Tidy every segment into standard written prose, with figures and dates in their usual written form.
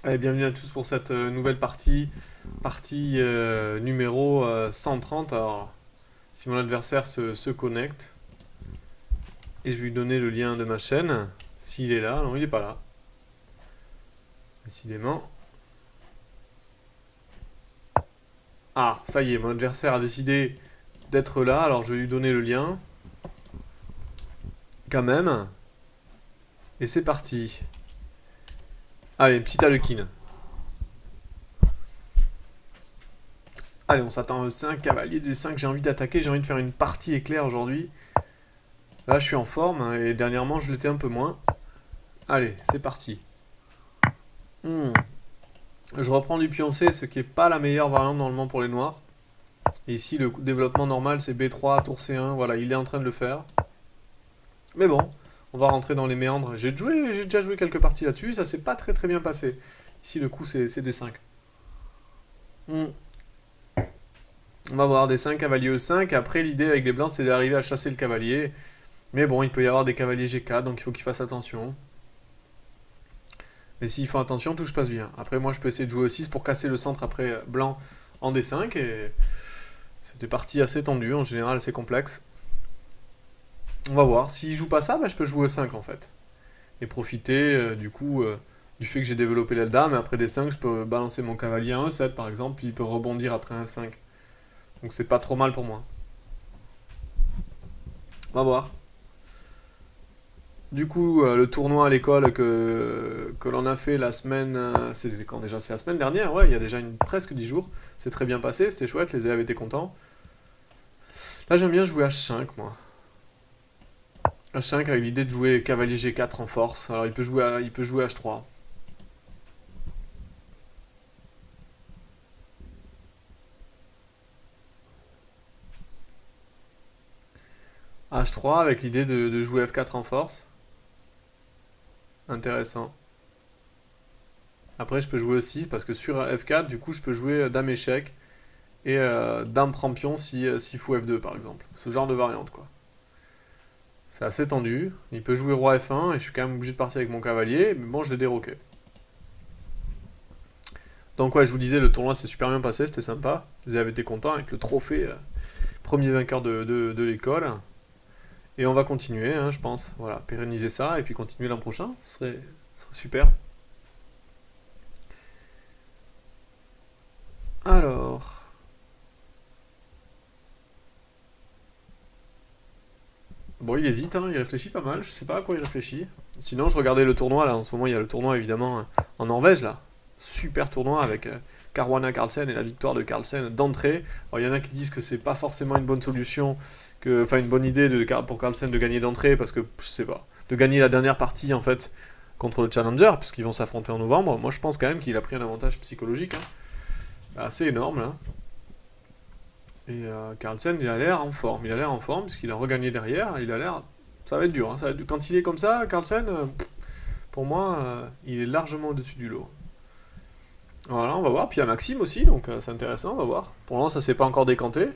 Allez, bienvenue à tous pour cette nouvelle partie numéro 130. Alors, si mon adversaire se connecte, et je vais lui donner le lien de ma chaîne, s'il est là, non, il n'est pas là, décidément. Ah, ça y est, mon adversaire a décidé d'être là, alors je vais lui donner le lien, quand même, et c'est parti. Allez, petit Alekhine. Allez, on s'attend au 5 cavalier D5, j'ai envie d'attaquer, j'ai envie de faire une partie éclair aujourd'hui. Là, je suis en forme, hein, et dernièrement, je l'étais un peu moins. Allez, c'est parti. Hmm. Je reprends du pion C, ce qui n'est pas la meilleure variante normalement pour les noirs. Et ici, le développement normal, c'est B3, tour C1. Voilà, il est en train de le faire. Mais bon, on va rentrer dans les méandres. J'ai déjà joué quelques parties là-dessus, ça s'est pas très très bien passé. Ici, le coup, c'est D5. Hmm. On va voir D5, cavalier E5. Après, l'idée avec les blancs, c'est d'arriver à chasser le cavalier. Mais bon, il peut y avoir des cavaliers G4, donc il faut qu'ils fassent attention. Mais s'ils font attention, tout se passe bien. Après, moi, je peux essayer de jouer E6 pour casser le centre après blanc en D5. Et c'est des parties assez tendues, en général assez complexes. On va voir. S'il joue pas ça, bah, je peux jouer E5 en fait. Et profiter du coup du fait que j'ai développé l'aile dame. Et après D5, je peux balancer mon cavalier à E7 par exemple. Puis il peut rebondir après un F5. Donc c'est pas trop mal pour moi. On va voir. Du coup, le tournoi à l'école que l'on a fait la semaine. C'était quand déjà? C'est la semaine dernière, ouais, il y a déjà presque 10 jours. C'est très bien passé, c'était chouette, les élèves étaient contents. Là, j'aime bien jouer H5, moi. H5 avec l'idée de jouer cavalier G4 en force. Alors, il peut jouer H3. H3 avec l'idée de jouer F4 en force. Intéressant. Après, je peux jouer E6 parce que sur F4, du coup, je peux jouer dame échec et dame prend pion si fou F2 par exemple. Ce genre de variante, quoi. C'est assez tendu. Il peut jouer roi F1 et je suis quand même obligé de partir avec mon cavalier, mais bon, je l'ai déroqué. Donc, ouais, je vous disais, le tournoi s'est super bien passé, c'était sympa. Vous avez été contents avec le trophée premier vainqueur de l'école. Et on va continuer, hein, je pense. Voilà, pérenniser ça et puis continuer l'an prochain. Ce serait super. Alors. Bon, il hésite, hein, il réfléchit pas mal. Je sais pas à quoi il réfléchit. Sinon, je regardais le tournoi là. En ce moment, il y a le tournoi évidemment en Norvège là. Super tournoi avec Caruana Carlsen et la victoire de Carlsen d'entrée. Alors, il y en a qui disent que c'est pas forcément une bonne solution, enfin une bonne idée pour Carlsen de gagner d'entrée parce que je sais pas, de gagner la dernière partie en fait contre le challenger puisqu'ils vont s'affronter en novembre. Moi, je pense quand même qu'il a pris un avantage psychologique assez énorme là. Et Carlsen, il a l'air en forme. Il a l'air en forme puisqu'il a regagné derrière. Il a l'air. Ça va être dur. Hein, ça va être dur. Quand il est comme ça, Carlsen, pour moi, il est largement au-dessus du lot. Voilà, on va voir. Puis il y a Maxime aussi, donc c'est intéressant, on va voir. Pour l'instant, ça s'est pas encore décanté.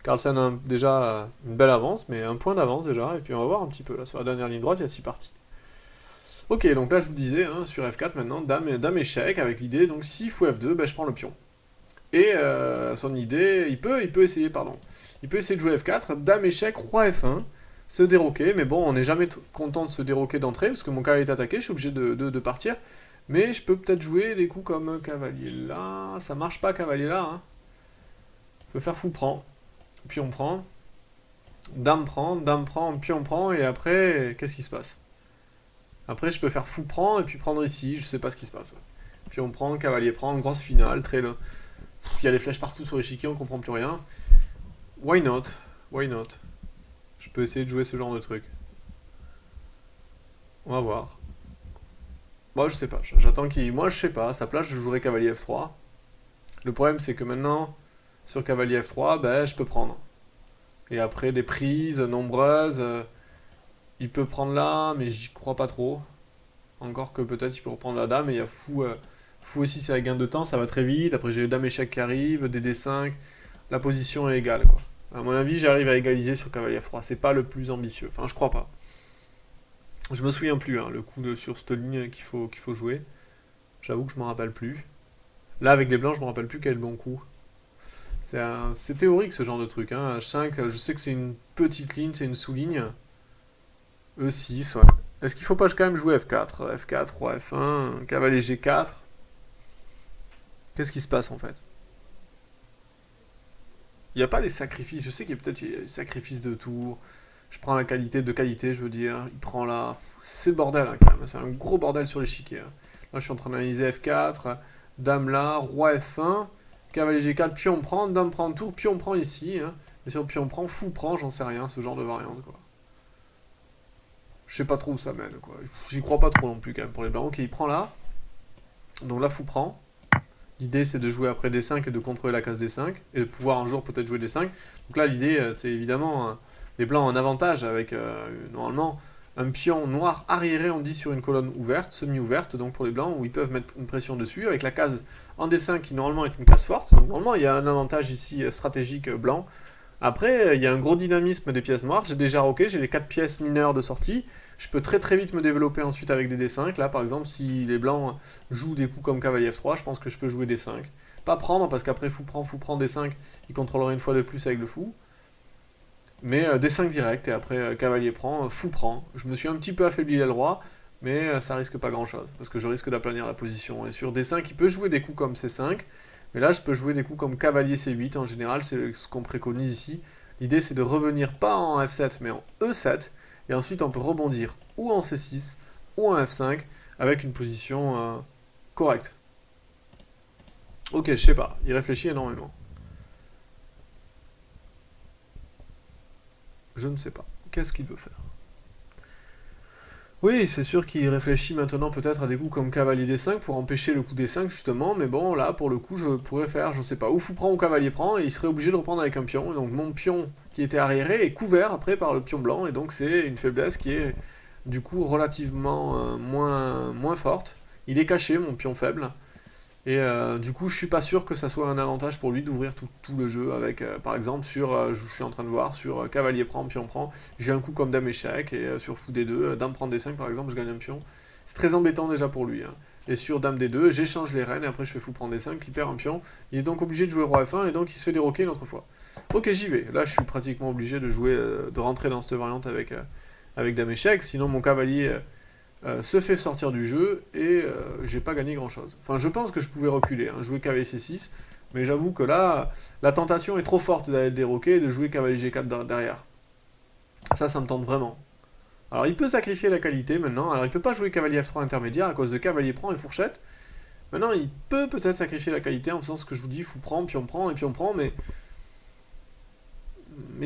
Carlsen a déjà une belle avance, mais un point d'avance déjà. Et puis on va voir un petit peu. Là, sur la dernière ligne droite, il y a 6 parties. Ok, donc là, je vous disais, hein, sur F4 maintenant, dame échec, avec l'idée, donc si fou F2, ben, je prends le pion. Et son idée, il peut essayer, pardon. Il peut essayer de jouer F4, dame échec, roi F1, se déroquer, mais bon, on n'est jamais content de se déroquer d'entrée, parce que mon cavalier est attaqué, je suis obligé de partir. Mais je peux peut-être jouer des coups comme cavalier là, ça marche pas cavalier là, hein. Je peux faire fou prend, pion prend, pion prend, et après, qu'est-ce qui se passe? Après, je peux faire fou prend, et puis prendre ici, je sais pas ce qui se passe. Ouais. Pion prend, cavalier prend, grosse finale, très long. Il y a des flèches partout sur l'échiquier, on comprend plus rien. Why not? Why not? Je peux essayer de jouer ce genre de truc. On va voir. Moi, je sais pas. J'attends qu'il. Moi, je sais pas. À sa place, je jouerai cavalier F3. Le problème, c'est que maintenant, sur cavalier F3, ben, je peux prendre. Et après, des prises nombreuses. Il peut prendre là, mais j'y crois pas trop. Encore que peut-être il peut reprendre la dame. Et il y a fou. Fou aussi, c'est un gain de temps, ça va très vite. Après, j'ai dame échec qui arrive, DD5. La position est égale, quoi. À mon avis, j'arrive à égaliser sur cavalier F3. C'est pas le plus ambitieux. Enfin, je crois pas. Je me souviens plus, hein, le coup sur cette ligne qu'il faut jouer. J'avoue que je m'en rappelle plus. Là, avec les blancs, je me rappelle plus quel est le bon coup. C'est théorique ce genre de truc. Hein. H5, je sais que c'est une petite ligne, c'est une sous-ligne. E6, ouais. Est-ce qu'il faut pas quand même jouer F4? F4, roi F1, cavalier G4. Qu'est-ce qui se passe en fait? Il n'y a pas des sacrifices. Je sais qu'il y a peut-être des sacrifices de tour. Je prends la qualité, de qualité, je veux dire. Il prend là. C'est le bordel hein, quand même. C'est un gros bordel sur l'échiquier. Hein. Là, je suis en train d'analyser F4, dame là, roi F1, cavalier G4, pion prend, dame prend tour, pion prend ici. Hein. Et sur pion prend, fou prend, j'en sais rien, ce genre de variante quoi. Je sais pas trop où ça mène quoi. J'y crois pas trop non plus quand même pour les blancs. Ok, il prend là. Donc là, fou prend. L'idée c'est de jouer après D5 et de contrôler la case D5 et de pouvoir un jour peut-être jouer D5. Donc là l'idée c'est évidemment les blancs en avantage avec normalement un pion noir arriéré on dit sur une colonne ouverte, semi-ouverte donc pour les blancs où ils peuvent mettre une pression dessus avec la case en D5 qui normalement est une case forte. Donc normalement il y a un avantage ici stratégique blanc. Après, il y a un gros dynamisme des pièces noires. J'ai déjà roqué, j'ai les 4 pièces mineures de sortie. Je peux très très vite me développer ensuite avec des D5. Là, par exemple, si les blancs jouent des coups comme cavalier F3, je pense que je peux jouer D5. Pas prendre, parce qu'après fou prend D5, il contrôlerait une fois de plus avec le fou. Mais D5 direct, et après cavalier prend, fou prend. Je me suis un petit peu affaibli l'aile roi, mais ça risque pas grand chose, parce que je risque d'aplanir la position. Et sur D5, il peut jouer des coups comme C5. Mais là, je peux jouer des coups comme cavalier C8 en général, c'est ce qu'on préconise ici. L'idée, c'est de revenir pas en F7, mais en E7. Et ensuite, on peut rebondir ou en C6 ou en F5 avec une position correcte. Ok, je sais pas. Il réfléchit énormément. Je ne sais pas. Qu'est-ce qu'il veut faire? Oui, c'est sûr qu'il réfléchit maintenant peut-être à des coups comme cavalier D5 pour empêcher le coup D5 justement, mais bon là pour le coup je pourrais faire, je sais pas, ou fou prend ou cavalier prend et il serait obligé de reprendre avec un pion, et donc mon pion qui était arriéré est couvert après par le pion blanc et donc c'est une faiblesse qui est du coup relativement moins forte. Il est caché mon pion faible, et du coup, je suis pas sûr que ça soit un avantage pour lui d'ouvrir tout le jeu avec, par exemple, je suis en train de voir, sur cavalier prend, pion prend, j'ai un coup comme dame échec, et sur fou D2, dame prend D5 par exemple, je gagne un pion. C'est très embêtant déjà pour lui. Hein. Et sur dame D2, j'échange les reines, et après je fais fou prend D5, il perd un pion, il est donc obligé de jouer roi F1, et donc il se fait déroquer une autre fois. Ok, j'y vais. Là, je suis pratiquement obligé de jouer, de rentrer dans cette variante avec dame échec, sinon mon cavalier se fait sortir du jeu et j'ai pas gagné grand chose. Enfin, je pense que je pouvais reculer, hein, jouer cavalier C6, mais j'avoue que là, la tentation est trop forte d'aller déroquer et de jouer cavalier G4 derrière. Ça me tente vraiment. Alors, il peut sacrifier la qualité maintenant. Alors, il peut pas jouer cavalier F3 intermédiaire à cause de cavalier prend et fourchette. Maintenant, il peut peut-être sacrifier la qualité en faisant ce que je vous dis, fou prend, pion prend et pion prend, mais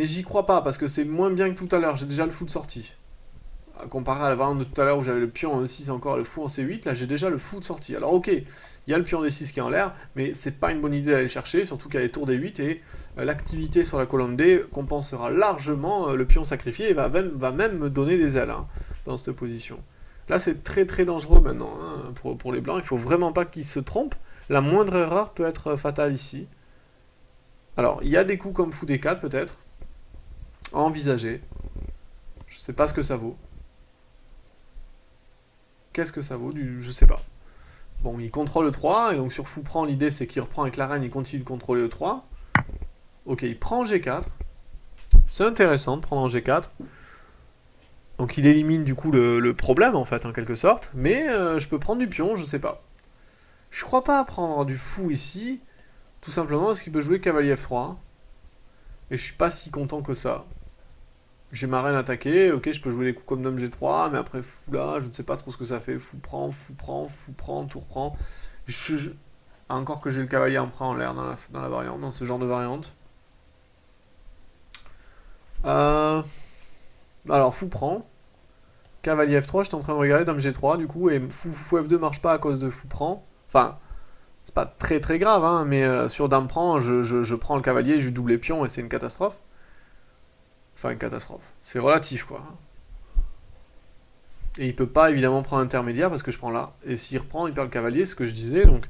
j'y crois pas parce que c'est moins bien que tout à l'heure. J'ai déjà le fou de sortie. Comparé à la variante de tout à l'heure où j'avais le pion en E6 encore le fou en C8, là j'ai déjà le fou de sortie. Alors ok, il y a le pion D6 qui est en l'air, mais c'est pas une bonne idée d'aller le chercher, surtout qu'il y a les tours D8 et l'activité sur la colonne D compensera largement le pion sacrifié et va même me donner des ailes hein, dans cette position. Là c'est très très dangereux maintenant hein, pour les blancs, il faut vraiment pas qu'ils se trompent, la moindre erreur peut être fatale ici. Alors il y a des coups comme fou D4 peut-être, à envisager, je sais pas ce que ça vaut. Qu'est-ce que ça vaut je sais pas. Bon, il contrôle le 3, et donc sur fou prend, l'idée c'est qu'il reprend avec la reine, il continue de contrôler le 3. Ok, il prend G4. C'est intéressant de prendre en G4. Donc il élimine du coup le problème en fait, en quelque sorte. Mais je peux prendre du pion, je sais pas. Je crois pas à prendre du fou ici, tout simplement parce qu'il peut jouer cavalier F3. Et je suis pas si content que ça. J'ai ma reine attaquée, ok, je peux jouer des coups comme dame G3, mais après fou là, je ne sais pas trop ce que ça fait. Fou prend, tour prend. Encore que j'ai le cavalier en prend en l'air dans la variante, dans ce genre de variante. Alors fou prend. Cavalier F3, j'étais en train de regarder dame G3 du coup, et fou F2 marche pas à cause de fou prend. Enfin, c'est pas très très grave, hein, mais sur dame prend, je prends le cavalier, je double les pions et c'est une catastrophe. Enfin, une catastrophe. C'est relatif, quoi. Et il peut pas, évidemment, prendre intermédiaire parce que je prends là. Et s'il reprend, il perd le cavalier, c'est ce que je disais, donc...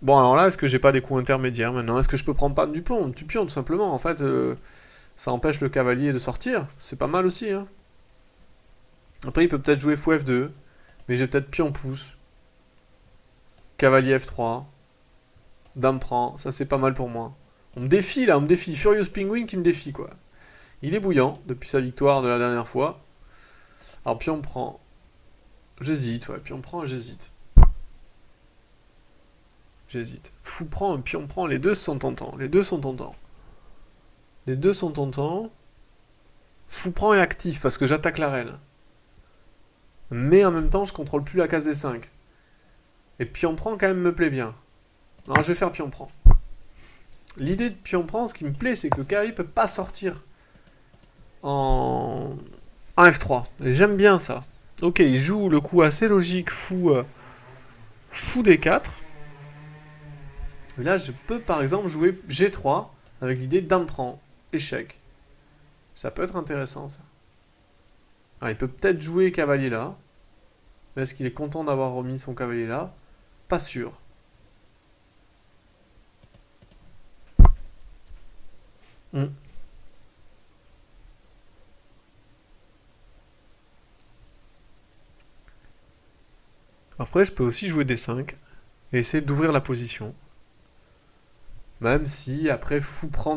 Bon, alors là, est-ce que j'ai pas des coups intermédiaires, maintenant? Est-ce que je peux prendre pas du pion, tout simplement? En fait, ça empêche le cavalier de sortir. C'est pas mal aussi, hein. Après, il peut peut-être jouer fou F2. Mais j'ai peut-être pion pouce. Cavalier F3. Dame prend. Ça, c'est pas mal pour moi. On me défie, là. On me défie. Furious Penguin qui me défie, quoi. Il est bouillant depuis sa victoire de la dernière fois. Alors, pion prend. J'hésite, ouais. Pion prend, j'hésite. J'hésite. Fou prend, pion prend. Les deux sont tentants. Les deux sont tentants. Les deux sont tentants. Fou prend est actif parce que j'attaque la reine. Mais en même temps, je contrôle plus la case des 5. Et pion prend quand même me plaît bien. Non, je vais faire pion prend. L'idée de pion prend, ce qui me plaît, c'est que le cavalier peut pas sortir en F3. Et j'aime bien ça. Ok, il joue le coup assez logique, fou D4. Et là, je peux par exemple jouer G3 avec l'idée dame prend, échec. Ça peut être intéressant, ça. Alors, il peut peut-être jouer cavalier là. Mais est-ce qu'il est content d'avoir remis son cavalier là? Pas sûr. Après, je peux aussi jouer D5 et essayer d'ouvrir la position. Même si, après, fou prend,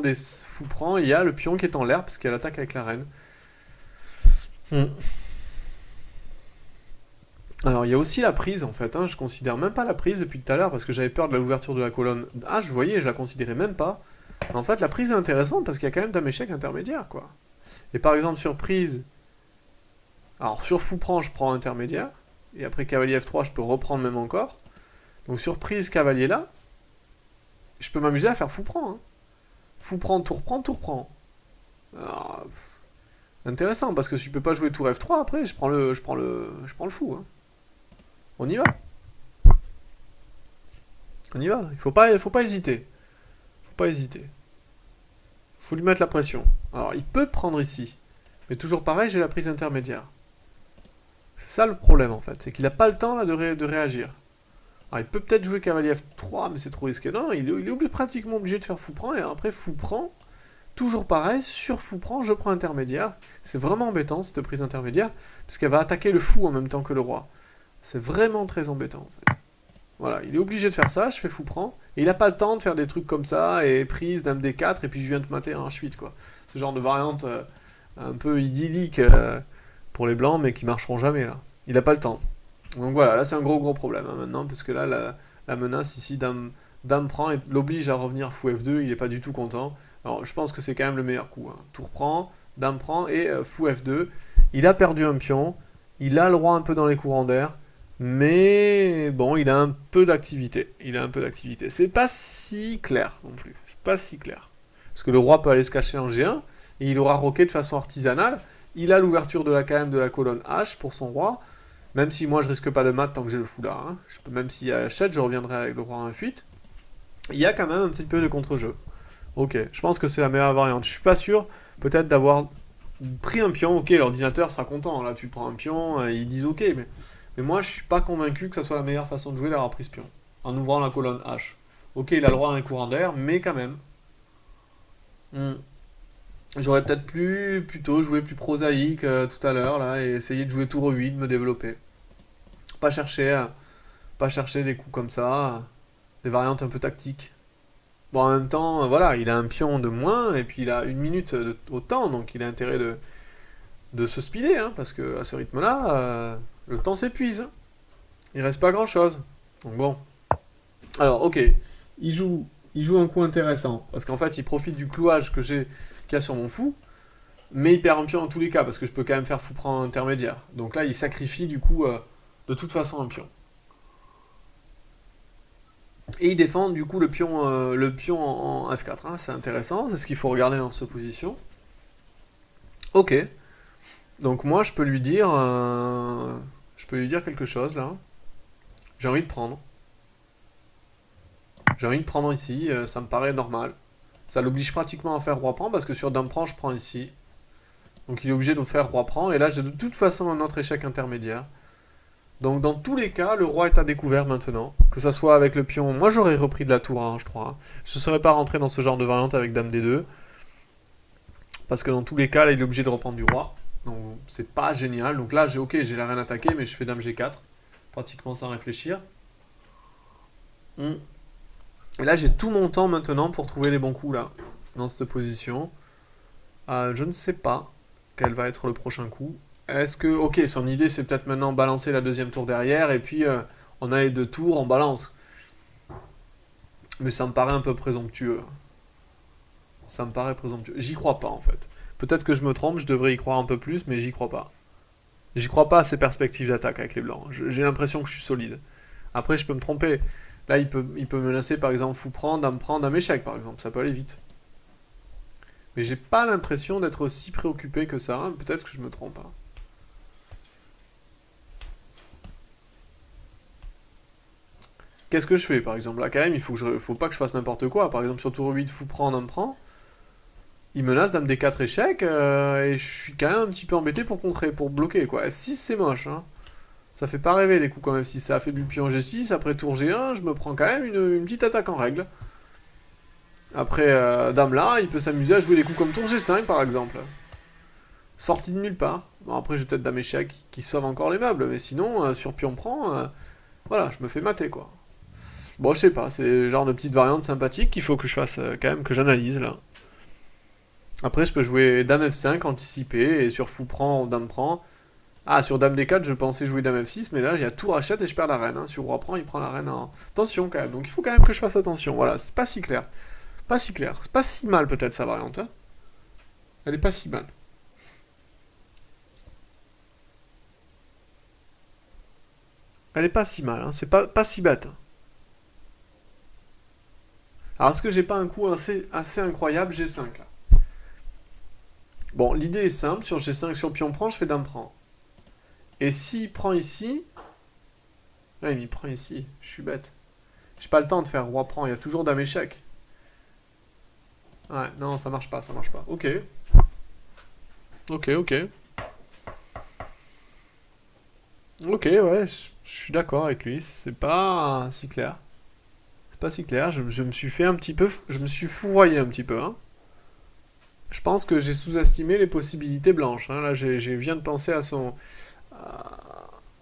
il y a le pion qui est en l'air parce qu'il y a l'attaque avec la reine. Alors, il y a aussi la prise, en fait. Je considère même pas la prise depuis tout à l'heure parce que j'avais peur de l'ouverture de la colonne H. Vous voyez, je la considérais même pas. Mais en fait, la prise est intéressante parce qu'il y a quand même dame échec intermédiaire, quoi. Et par exemple, sur prise... Alors, sur fou prend, je prends intermédiaire. Et après cavalier F3, je peux reprendre même encore. Donc sur prise cavalier là, je peux m'amuser à faire fou prend. Fou prend, tour prend, tour prend. Alors, intéressant, parce que si tu peux pas jouer tour F3, après, je prends le fou. On y va. On y va. Il faut pas hésiter. Faut pas hésiter. Faut lui mettre la pression. Alors, il peut prendre ici. Mais toujours pareil, j'ai la prise intermédiaire. C'est ça le problème, en fait. C'est qu'il n'a pas le temps, là, de réagir. Alors, il peut peut-être jouer cavalier F3, mais c'est trop risqué. Non, il est pratiquement obligé de faire fou prend, et après, fou prend, toujours pareil, sur fou prend, je prends intermédiaire. C'est vraiment embêtant, cette prise intermédiaire, parce qu'elle va attaquer le fou en même temps que le roi. C'est vraiment très embêtant, en fait. Voilà, il est obligé de faire ça, je fais fou prend, et il n'a pas le temps de faire des trucs comme ça, et prise, dame D4, et puis je viens de mater un H8, quoi. Ce genre de variante un peu idyllique pour les blancs, mais qui marcheront jamais, là. Il n'a pas le temps. Donc voilà, là c'est un gros problème maintenant, parce que là la menace ici, dame prend et l'oblige à revenir fou F2, il n'est pas du tout content. Alors je pense que c'est quand même le meilleur coup. Tour prend, dame prend et fou F2. Il a perdu un pion, il a le roi un peu dans les courants d'air, mais bon, il a un peu d'activité. C'est pas si clair non plus. C'est pas si clair. Parce que le roi peut aller se cacher en G1, et il aura roqué de façon artisanale. Il a l'ouverture de la colonne H pour son roi. Même si moi je risque pas de mat tant que j'ai le fou là. Même s'il y a H7, je reviendrai avec le roi en F8. Il y a quand même un petit peu de contre-jeu. Ok, je pense que c'est la meilleure variante. Je suis pas sûr peut-être d'avoir pris un pion. Ok, l'ordinateur sera content. Là tu prends un pion, ils disent ok. Mais moi je suis pas convaincu que ça soit la meilleure façon de jouer d'avoir pris ce pion. En ouvrant la colonne H. Ok, il a le droit à un courant d'air, mais quand même. J'aurais peut-être plutôt joué plus prosaïque tout à l'heure là et essayer de jouer tour 8, de me développer. Pas chercher des coups comme ça, des variantes un peu tactiques. Bon, en même temps, voilà, il a un pion de moins, et puis il a une minute au temps, donc il a intérêt de se speeder, parce que à ce rythme-là, le temps s'épuise. Il reste pas grand-chose. Donc bon. Alors, ok, il joue un coup intéressant, parce qu'en fait, il profite du clouage qu'il y a sur mon fou, mais il perd un pion dans tous les cas, parce que je peux quand même faire fou prend intermédiaire. Donc là, il sacrifie du coup... de toute façon un pion. Et il défend du coup le pion en F4. C'est intéressant, c'est ce qu'il faut regarder dans cette position. Ok. Donc moi je peux lui dire quelque chose là. J'ai envie de prendre. J'ai envie de prendre ici, ça me paraît normal. Ça l'oblige pratiquement à faire roi prend parce que sur dame prend je prends ici. Donc il est obligé de faire roi prend et là j'ai de toute façon un autre échec intermédiaire. Donc dans tous les cas, le roi est à découvert maintenant. Que ça soit avec le pion... Moi j'aurais repris de la tour à H3. Je ne serais pas rentré dans ce genre de variante avec dame D2. Parce que dans tous les cas, là il est obligé de reprendre du roi. Donc c'est pas génial. Donc là j'ai la reine attaquée, mais je fais dame G4. Pratiquement sans réfléchir. Hmm. Et là, j'ai tout mon temps maintenant pour trouver les bons coups, là, dans cette position. Je ne sais pas quel va être le prochain coup. Est-ce que... Ok, son idée, c'est peut-être maintenant balancer la deuxième tour derrière, et puis on a les deux tours, on balance. Mais ça me paraît un peu présomptueux. Ça me paraît présomptueux. J'y crois pas, en fait. Peut-être que je me trompe, je devrais y croire un peu plus, mais j'y crois pas. J'y crois pas à ces perspectives d'attaque avec les blancs. J'ai l'impression que je suis solide. Après, je peux me tromper. Là, il peut menacer, par exemple, fou prend, dame échec, par exemple. Ça peut aller vite. Mais j'ai pas l'impression d'être aussi préoccupé que ça. Peut-être que je me trompe. Hein. Qu'est-ce que je fais, par exemple? Là, quand même, faut pas que je fasse n'importe quoi. Par exemple, sur tour 8, fou prend, dame prend. Il menace dame D4 échec. Et je suis quand même un petit peu embêté pour contrer, pour bloquer, quoi. F6, c'est moche, hein. Ça fait pas rêver les coups comme F6. Ça a fait du pion G6. Après tour G1, je me prends quand même une petite attaque en règle. Après, dame là, il peut s'amuser à jouer des coups comme tour G5, par exemple. Sorti de nulle part. Bon, après, j'ai peut-être dame échec qui sauve encore les meubles. Mais sinon, sur pion prend, voilà, je me fais mater, quoi. Bon, je sais pas, c'est le genre de petite variante sympathique qu'il faut que je fasse quand même, que j'analyse là. Après, je peux jouer dame F5 anticipé et sur fou prend, dame prend. Ah, sur dame D4, je pensais jouer dame F6, mais là, il y a tour H7 et je perds la reine. Hein. Sur roi prend, il prend la reine en. Attention quand même, donc il faut quand même que je fasse attention. Voilà, c'est pas si clair. Pas si clair. C'est pas si mal peut-être sa variante. Hein. Elle est pas si mal. Elle est pas si mal, hein. C'est pas si bête. Alors, est-ce que j'ai pas un coup assez incroyable G5 là? Bon, l'idée est simple, sur G5, sur pion prend, je fais dame prend. Et s'il prend ici... Ouais, il prend ici, je suis bête. J'ai pas le temps de faire roi prend, il y a toujours dame échec. Ouais, non, ça marche pas, ça marche pas. Ok. Ok, ok. Ok, ouais, je suis d'accord avec lui, c'est pas si clair. C'est pas si clair, je me suis fait un petit peu... Je me suis fourvoyé un petit peu, hein. Je pense que j'ai sous-estimé les possibilités blanches. Hein. Là, je viens de penser à son...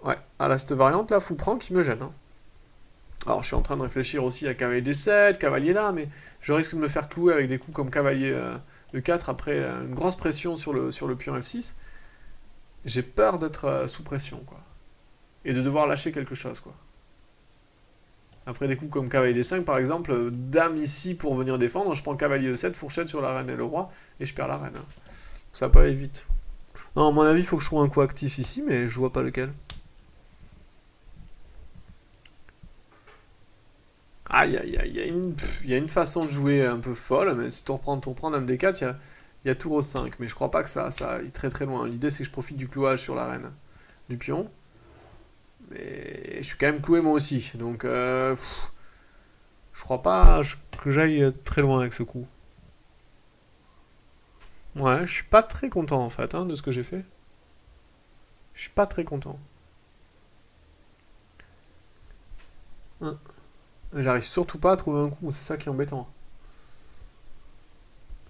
ouais, à cette variante là, fou prend qui me gêne. Hein. Alors, je suis en train de réfléchir aussi à cavalier D7, cavalier là, mais je risque de me faire clouer avec des coups comme cavalier E4 après une grosse pression sur le pion F6. J'ai peur d'être sous pression, quoi. Et de devoir lâcher quelque chose, quoi. Après des coups comme cavalier D5, par exemple, dame ici pour venir défendre, je prends cavalier E7, fourchette sur la reine et le roi, et je perds la reine. Hein. Donc ça peut aller vite. Non, à mon avis, il faut que je trouve un coup actif ici, mais je vois pas lequel. Aïe, aïe, aïe, il y a une façon de jouer un peu folle, mais si tu reprends, dame D4, il y a tour au 5, mais je crois pas que ça aille très très loin. L'idée, c'est que je profite du clouage sur la reine du pion, mais je suis quand même cloué moi aussi, donc je crois pas que j'aille très loin avec ce coup. Ouais, je suis pas très content en fait hein, de ce que j'ai fait. Je suis pas très content. Hein. J'arrive surtout pas à trouver un coup, c'est ça qui est embêtant.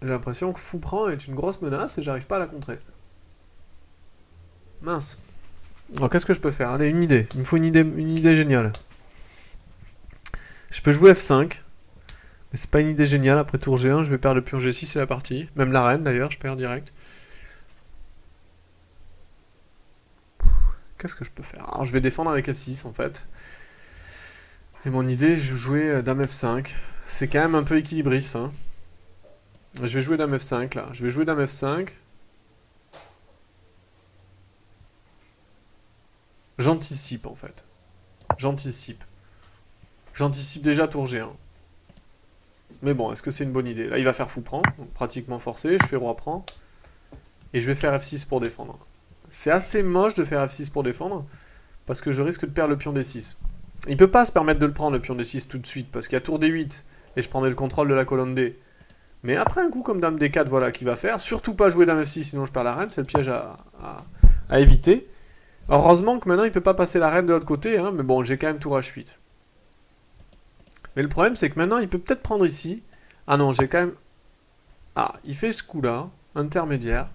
J'ai l'impression que fou prend est une grosse menace et j'arrive pas à la contrer. Mince. Alors qu'est-ce que je peux faire? Allez, une idée. Il me faut une idée géniale. Je peux jouer F5, mais c'est pas une idée géniale. Après tour G1, je vais perdre le pion G6 et la partie. Même la reine d'ailleurs, je perds direct. Qu'est-ce que je peux faire? Alors je vais défendre avec F6 en fait. Et mon idée, je vais jouer dame F5. C'est quand même un peu équilibriste. Hein. Je vais jouer dame F5 là. Je vais jouer dame F5. J'anticipe en fait. J'anticipe. J'anticipe déjà tour G1. Mais bon, est-ce que c'est une bonne idée? Là, il va faire fou prend, donc pratiquement forcé. Je fais roi prend. Et je vais faire F6 pour défendre. C'est assez moche de faire F6 pour défendre, parce que je risque de perdre le pion D6. Il peut pas se permettre de le prendre, le pion D6, tout de suite, parce qu'il y a tour D8, et je prendrai le contrôle de la colonne D. Mais après un coup comme dame D4, voilà, qu'il va faire, surtout pas jouer dame F6, sinon je perds la reine, c'est le piège à éviter. Heureusement que maintenant il peut pas passer la reine de l'autre côté, hein, mais bon, j'ai quand même tour H8. Mais le problème, c'est que maintenant, il peut peut-être prendre ici. Ah non, j'ai quand même... Ah, il fait ce coup-là, intermédiaire.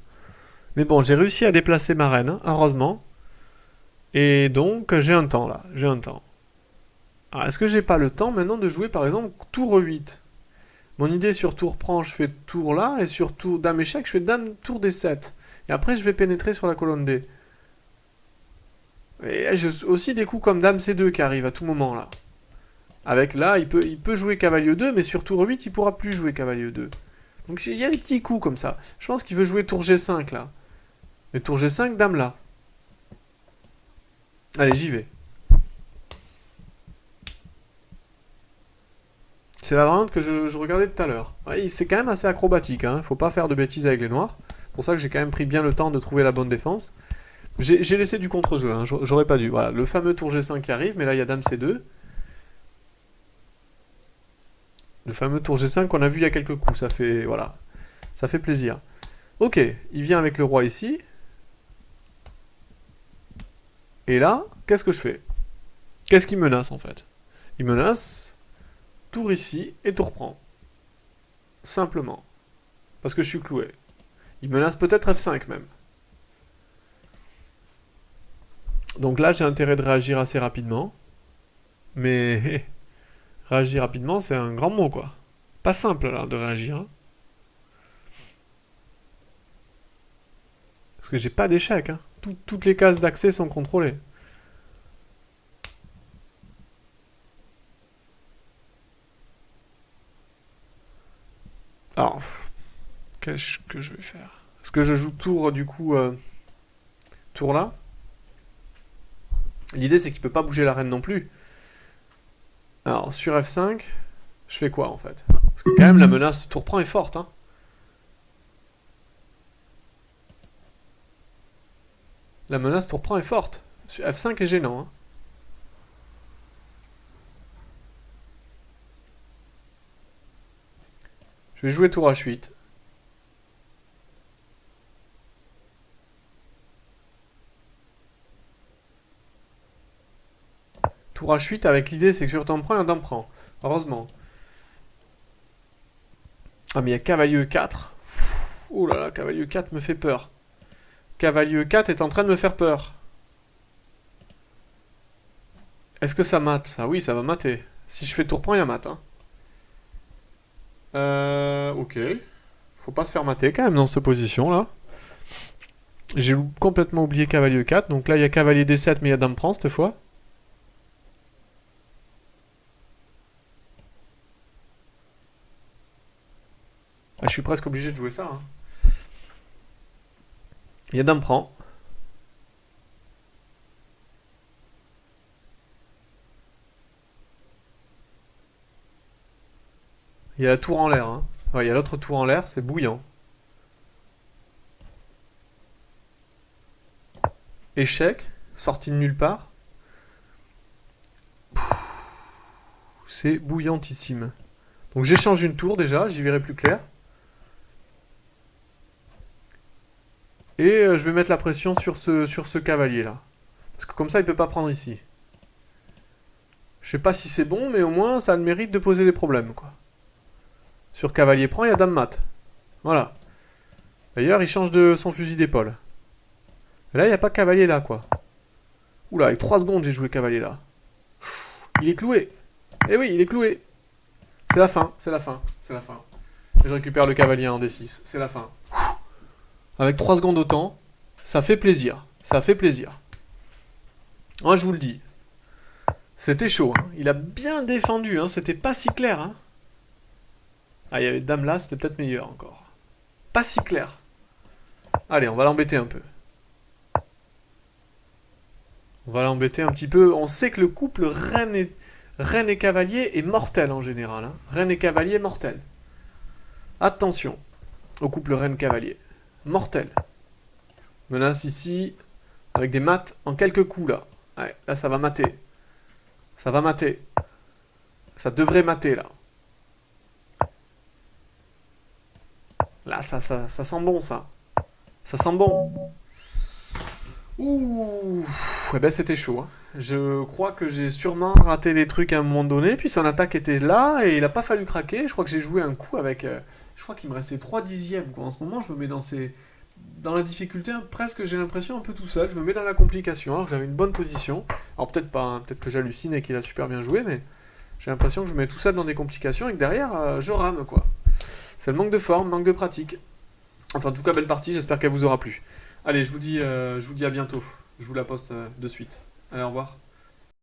Mais bon, j'ai réussi à déplacer ma reine, heureusement. Et donc, j'ai un temps, là. J'ai un temps. Alors, est-ce que j'ai pas le temps maintenant de jouer par exemple tour 8? Mon idée sur tour prend, je fais tour là, et sur tour dame échec, je fais dame tour D7. Et après, je vais pénétrer sur la colonne D. Et j'ai aussi des coups comme dame C2 qui arrivent à tout moment là. Avec là, il peut jouer cavalier 2, mais sur tour 8, il pourra plus jouer cavalier 2. Donc il y a des petits coups comme ça. Je pense qu'il veut jouer tour G5 là. Mais tour G5, dame là. Allez, j'y vais. C'est la variante que je regardais tout à l'heure. Ouais, c'est quand même assez acrobatique, hein. Faut pas faire de bêtises avec les noirs. C'est pour ça que j'ai quand même pris bien le temps de trouver la bonne défense. J'ai laissé du contre-jeu, hein. J'aurais pas dû. Voilà, le fameux tour G5 qui arrive, mais là il y a dame C2. Le fameux tour G5 qu'on a vu il y a quelques coups, ça fait, voilà, ça fait plaisir. Ok, il vient avec le roi ici. Et là, qu'est-ce que je fais? Qu'est-ce qu'il menace en fait? Il menace tour ici et tour prend. Simplement. Parce que je suis cloué. Il menace peut-être F5 même. Donc là, j'ai intérêt de réagir assez rapidement. Mais réagir rapidement, c'est un grand mot, quoi. Pas simple, là, de réagir. Hein. Parce que j'ai pas d'échec. Hein. Toutes les cases d'accès sont contrôlées. Alors, qu'est-ce que je vais faire? Est-ce que je joue tour, du coup, tour là? L'idée, c'est qu'il peut pas bouger la reine non plus. Alors, sur F5, je fais quoi, en fait? Parce que quand même, la menace tour prend est forte, hein. La menace tour prend est forte. F5 est gênant, hein. Je vais jouer tour H8. Tour H8 avec l'idée, c'est que sur dame prend, il y a dame prend. Heureusement. Ah, mais il y a cavalier E4. Oh là là, cavalier E4 me fait peur. Cavalier E4 est en train de me faire peur. Est-ce que ça mate? Ah oui, ça va mater. Si je fais tour prend, il y a mat. Hein. Ok. Faut pas se faire mater quand même dans cette position là. J'ai complètement oublié cavalier E4. Donc là, il y a cavalier D7, mais il y a dame prend cette fois. Ah, je suis presque obligé de jouer ça. Hein. Il y a dame prend. Il y a la tour en l'air. Hein. Ouais, il y a l'autre tour en l'air, c'est bouillant. Échec, sorti de nulle part. C'est bouillantissime. Donc j'échange une tour déjà, j'y verrai plus clair. Et je vais mettre la pression sur ce cavalier là. Parce que comme ça il peut pas prendre ici. Je sais pas si c'est bon, mais au moins ça a le mérite de poser des problèmes quoi. Sur cavalier prend, il y a dame mat. Voilà. D'ailleurs il change de son fusil d'épaule. Et là il n'y a pas cavalier là quoi. Oula, avec 3 secondes j'ai joué cavalier là. Il est cloué. Eh oui, il est cloué. C'est la fin, c'est la fin, c'est la fin. Et je récupère le cavalier en D6, c'est la fin. Avec 3 secondes au temps, ça fait plaisir, ça fait plaisir. Moi je vous le dis, c'était chaud, hein. Il a bien défendu, hein. C'était pas si clair. Hein. Ah, il y avait dame là, c'était peut-être meilleur encore. Pas si clair. Allez, on va l'embêter un peu. On va l'embêter un petit peu. On sait que le couple reine et cavalier est mortel en général. Hein. Reine et cavalier mortel. Attention au couple reine-cavalier. Mortel. Menace ici, avec des maths en quelques coups là. Ouais, là ça va mater. Ça va mater. Ça devrait mater là. Là ça sent bon ça. Ça sent bon. Ouh. Eh ben c'était chaud. Hein. Je crois que j'ai sûrement raté des trucs à un moment donné. Puis son attaque était là et il a pas fallu craquer. Je crois que j'ai joué un coup avec... je crois qu'il me restait 3 dixièmes. Quoi. En ce moment je me mets dans ces dans la difficulté, hein, presque j'ai l'impression un peu tout seul. Je me mets dans la complication alors que j'avais une bonne position. Alors peut-être pas, hein, peut-être que j'hallucine et qu'il a super bien joué, mais j'ai l'impression que je me mets tout seul dans des complications et que derrière, je rame quoi. C'est le manque de forme, manque de pratique. Enfin, en tout cas, belle partie, j'espère qu'elle vous aura plu. Allez, je vous dis à bientôt. Je vous la poste de suite. Allez, au revoir.